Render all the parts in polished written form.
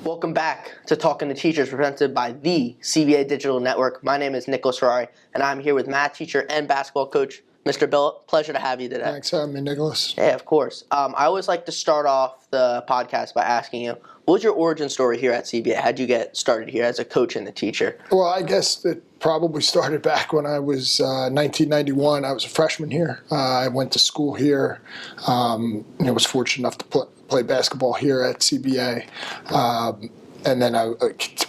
Welcome back to Talkin to Teachers, presented by the CBA Digital Network. My name is Nicholas Ferrari, and I'm here with math teacher and basketball coach, Mr. Billet. Pleasure to have you today. Thanks for having me, Nicholas. Yeah, of course. I always like to start off the podcast by asking you, what was your origin story here at CBA? How'd you get started here as a coach and a teacher? Well, I guess it probably started back when I was 1991. I was a freshman here. I went to school here. I was fortunate enough to play basketball here at CBA. And then I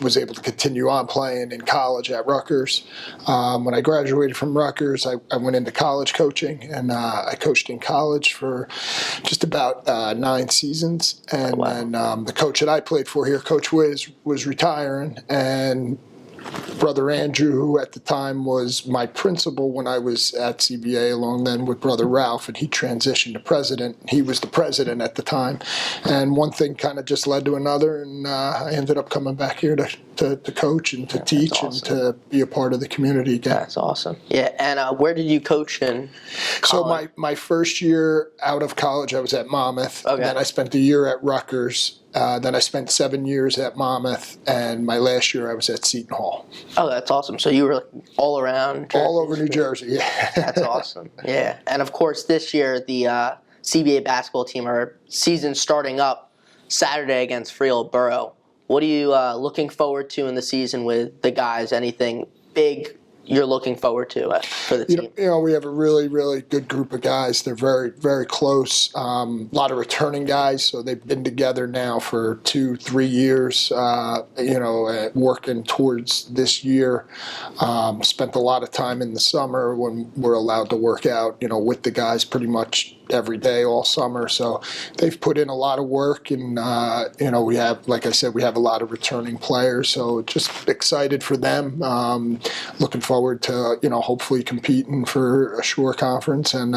was able to continue on playing in college at Rutgers. When I graduated from Rutgers, I went into college coaching, and I coached in college for just about 9 seasons. And then the coach that I played for here, Coach Wiz, was retiring, and Brother Andrew, who at the time was my principal when I was at CBA, along then with Brother Ralph, and he transitioned to president. He was the president at the time. And one thing kind of just led to another, and I ended up coming back here to coach and to teach and to be a part of the community again. That's awesome. Yeah, and where did you coach in college? So my first year out of college, I was at Monmouth. Okay. Then I spent a year at Rutgers. Then I spent 7 years at Monmouth, and my last year I was at Seton Hall. Oh, that's awesome. So you were all around Jersey? All over New Jersey, yeah. That's awesome. Yeah. And, of course, this year the CBA basketball team, our season starting up Saturday against Freehold Borough. What are you looking forward to in the season with the guys? Anything big you're looking forward to for the team? You know, we have a really, really good group of guys. They're very, very close. A lot of returning guys, so they've been together now for 2-3 years, working towards this year. Spent a lot of time in the summer when we're allowed to work out, with the guys pretty much every day all summer. So they've put in a lot of work, and we have, like I said, we have a lot of returning players. So just excited for them. Looking forward to hopefully competing for a Shore Conference and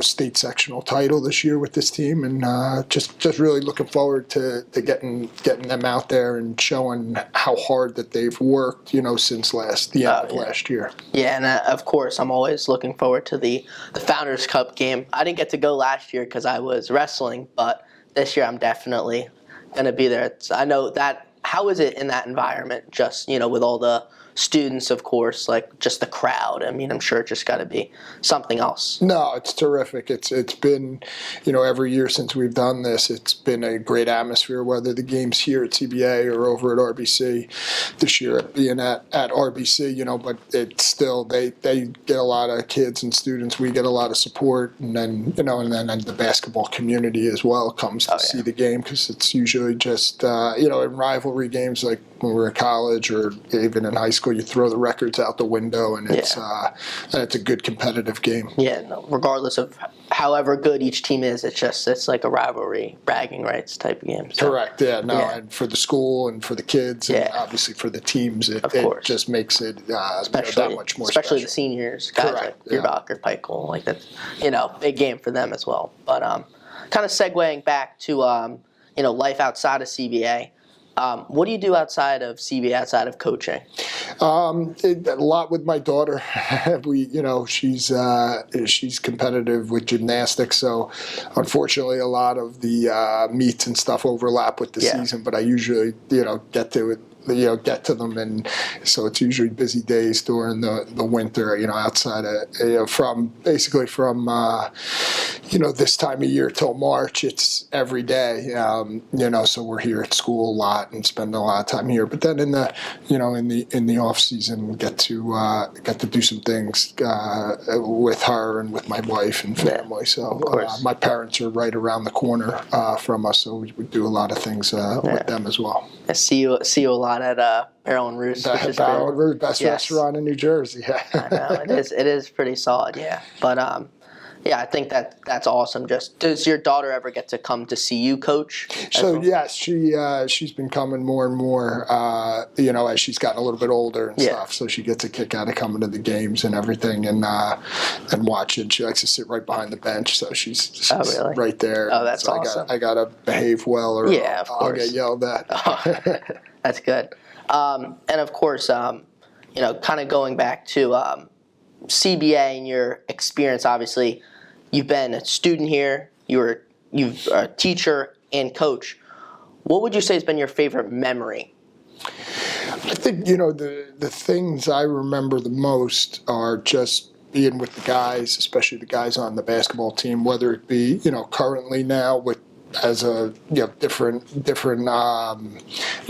state sectional title this year with this team, and just really looking forward to getting them out there and showing how hard that they've worked since the end of last year. Yeah, and of course I'm always looking forward to the Founders Cup game. I didn't get to go last year because I was wrestling, but this year I'm definitely going to be there. I know that. How is it in that environment, just, with all the students, of course, like just the crowd? I mean, I'm sure it just got to be something else. No, it's terrific. It's been, every year since we've done this, it's been a great atmosphere, whether the game's here at CBA or over at RBC. This year being at RBC, but it's still, they get a lot of kids and students. We get a lot of support, and then, and then the basketball community as well comes to see the game, because it's usually just, in rivalry games like when we're in college or even in high school, you throw the records out the window, and it's a good competitive game. Yeah, no, regardless of however good each team is, it's like a rivalry, bragging rights type of game. So. Correct. Yeah. No. Yeah. And for the school and for the kids, and obviously for the teams, it just makes it that much more. Especially special. the seniors, guys like Bierbach or Peichel, like that. Big game for them as well. But kind of segueing back to life outside of CBA. What do you do outside of CBA, outside of coaching? A lot with my daughter. She's competitive with gymnastics, so unfortunately a lot of the meets and stuff overlap with the season. But I usually, get to them, and so it's usually busy days during the winter. Outside of from this time of year till March, it's every day. So we're here at school a lot and spend a lot of time here. But then in the off season, get to do some things with her and with my wife and family. So my parents are right around the corner from us, so we do a lot of things with them as well. I see you a lot at Barrel and Roost. Barrel and Roost, best restaurant in New Jersey. I know, it is pretty solid, yeah. But I think that's awesome. Just, does your daughter ever get to come to see you coach? So yes, she's been coming more and more. As she's gotten a little bit older and stuff. So she gets a kick out of coming to the games and everything, and watching. She likes to sit right behind the bench, so she's really? Right there. Oh, that's awesome. I gotta behave well, or of course. I'll get yelled at. Oh, that's good. And of course, kind of going back to CBA and your experience. Obviously, you've been a student here. You're a teacher and coach. What would you say has been your favorite memory? I think, the things I remember the most are just being with the guys, especially the guys on the basketball team, whether it be, currently now with as a different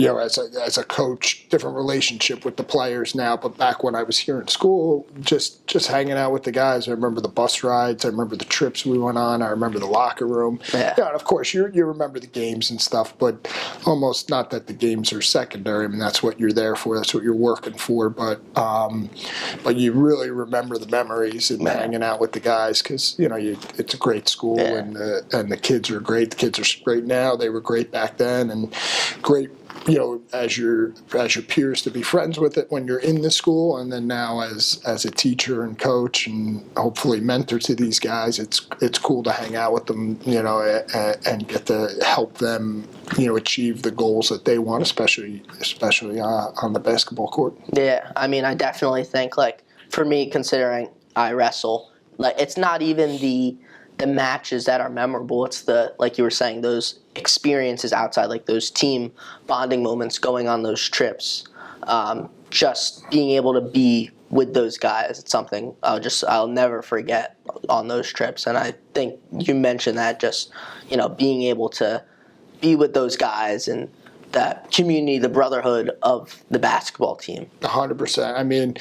as a coach, different relationship with the players now. But back when I was here in school, just hanging out with the guys. I remember the bus rides. I remember the trips we went on. I remember the locker room. Yeah. And of course you remember the games and stuff, but almost not that the games are secondary. I mean, that's what you're there for. That's what you're working for. But you really remember the memories and hanging out with the guys because it's a great school and the kids are great. The kids are great now. They were great back then, and great, as your peers to be friends with it when you're in the school, and then now as a teacher and coach and hopefully mentor to these guys, it's cool to hang out with them, and get to help them, achieve the goals that they want, especially on the basketball court. Yeah, I mean, I definitely think, like, for me, considering I wrestle, like, it's not even the matches that are memorable. It's the, like you were saying, those experiences outside, like those team bonding moments, going on those trips, just being able to be with those guys. It's something I'll never forget on those trips. And I think you mentioned that, just being able to be with those guys and that community, the brotherhood of the basketball team. 100%. I mean,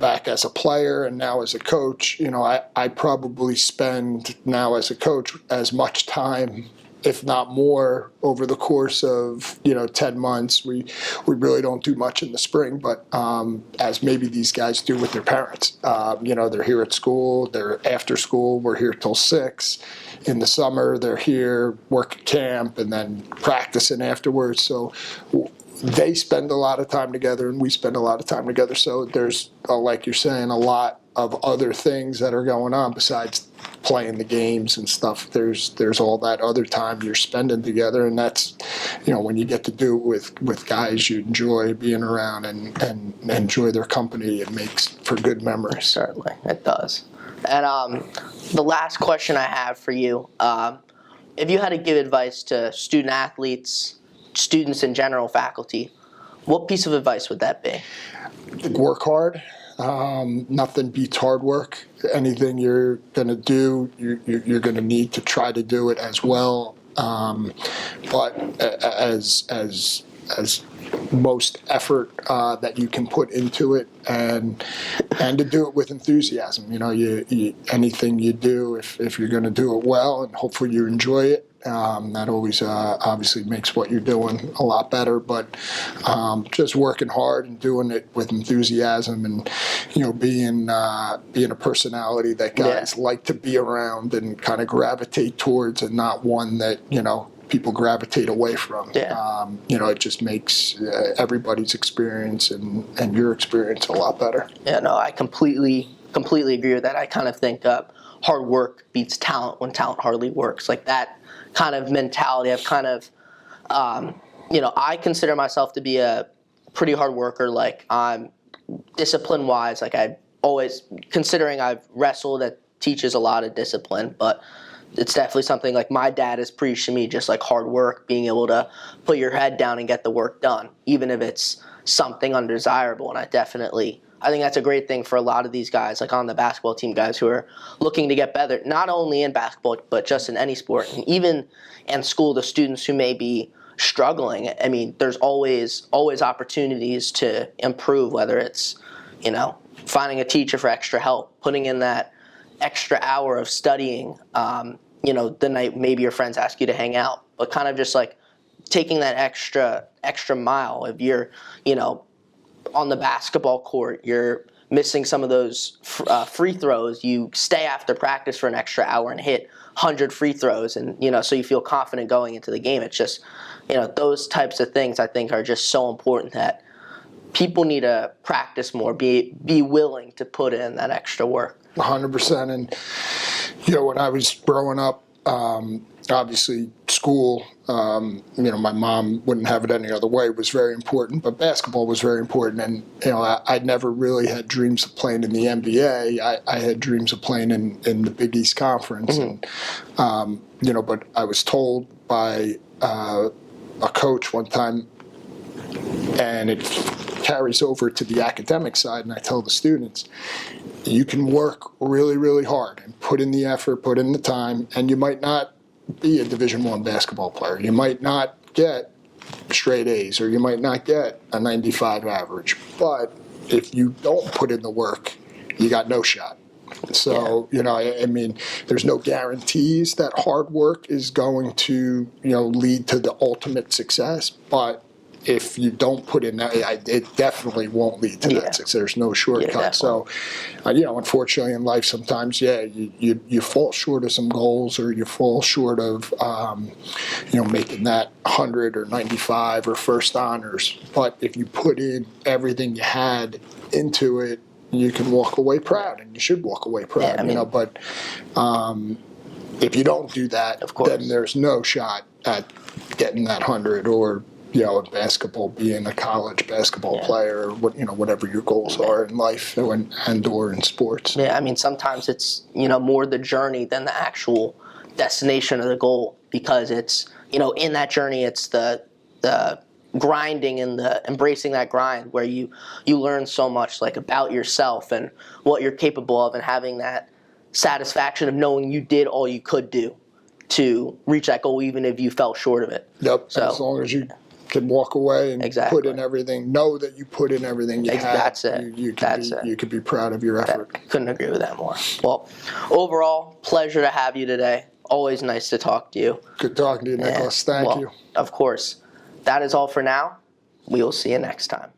back as a player and now as a coach, I probably spend now as a coach as much time, if not more, over the course of 10 months. We really don't do much in the spring, but as maybe these guys do with their parents. They're here at school, they're after school, we're here till 6. In the summer, they're here, work at camp, and then practicing afterwards. So they spend a lot of time together, and we spend a lot of time together. So there's, like you're saying, a lot of other things that are going on besides playing the games and stuff. There's all that other time you're spending together, and that's when you get to do it with guys you enjoy being around and enjoy their company, it makes for good memories. Certainly, it does. And the last question I have for you, if you had to give advice to student athletes, students in general, faculty, what piece of advice would that be? Work hard. Nothing beats hard work. Anything you're going to do, you're going to need to try to do it as well. But as most effort that you can put into it, and to do it with enthusiasm. Anything you do, if you're going to do it well, and hopefully you enjoy it, that always obviously makes what you're doing a lot better. But just working hard and doing it with enthusiasm, and being a personality that guys like to be around and kind of gravitate towards, and not one that people gravitate away from. It just makes everybody's experience and your experience a lot better. Yeah, no, I completely agree with that. I kind of think hard work beats talent when talent hardly works. Like that kind of mentality. I've kind of, I consider myself to be a pretty hard worker. Like I'm discipline-wise, like considering I've wrestled, that teaches a lot of discipline, but it's definitely something like my dad has preached to me, just like hard work, being able to put your head down and get the work done, even if it's something undesirable. And I think that's a great thing for a lot of these guys, like on the basketball team, guys who are looking to get better, not only in basketball, but just in any sport. And even in school, the students who may be struggling, I mean, there's always opportunities to improve, whether it's, finding a teacher for extra help, putting in that extra hour of studying, the night maybe your friends ask you to hang out, but kind of just like taking that extra mile. If you're, on the basketball court, you're missing some of those free throws, you stay after practice for an extra hour and hit 100 free throws, and so you feel confident going into the game. It's just, those types of things I think are just so important that people need to practice more, be willing to put in that extra work. 100%. And when I was growing up, obviously school, my mom wouldn't have it any other way, was very important, but basketball was very important. And I never really had dreams of playing in the NBA. I had dreams of playing in the Big East Conference. Mm-hmm. And but I was told by a coach one time, and it carries over to the academic side, and I tell the students, you can work really, really hard and put in the effort, put in the time, and you might not be a Division I basketball player. You might not get straight A's, or you might not get a 95 average. But if you don't put in the work, you got no shot. So, I mean, there's no guarantees that hard work is going to, lead to the ultimate success. But if you don't put in that, it definitely won't lead to that success. There's no shortcut. So, unfortunately in life sometimes, you fall short of some goals, or you fall short of, making that 100 or 95 or first honors. But if you put in everything you had into it, you can walk away proud, and you should walk away proud, but if you don't do that, then there's no shot at getting that 100, or in basketball, being a college basketball player, or whatever your goals are in life and or in sports. Yeah, I mean, sometimes it's more the journey than the actual destination of the goal, because it's in that journey, it's the grinding and the embracing that grind where you learn so much, like, about yourself and what you're capable of, and having that satisfaction of knowing you did all you could do to reach that goal, even if you fell short of it. Yep. So as long as you can walk away and put in everything, know that you put in everything you had. That's it. You can be proud of your effort. Couldn't agree with that more. Well, overall, pleasure to have you today. Always nice to talk to you. Good talking to you, Nicholas. Thank you. Of course. That is all for now. We will see you next time.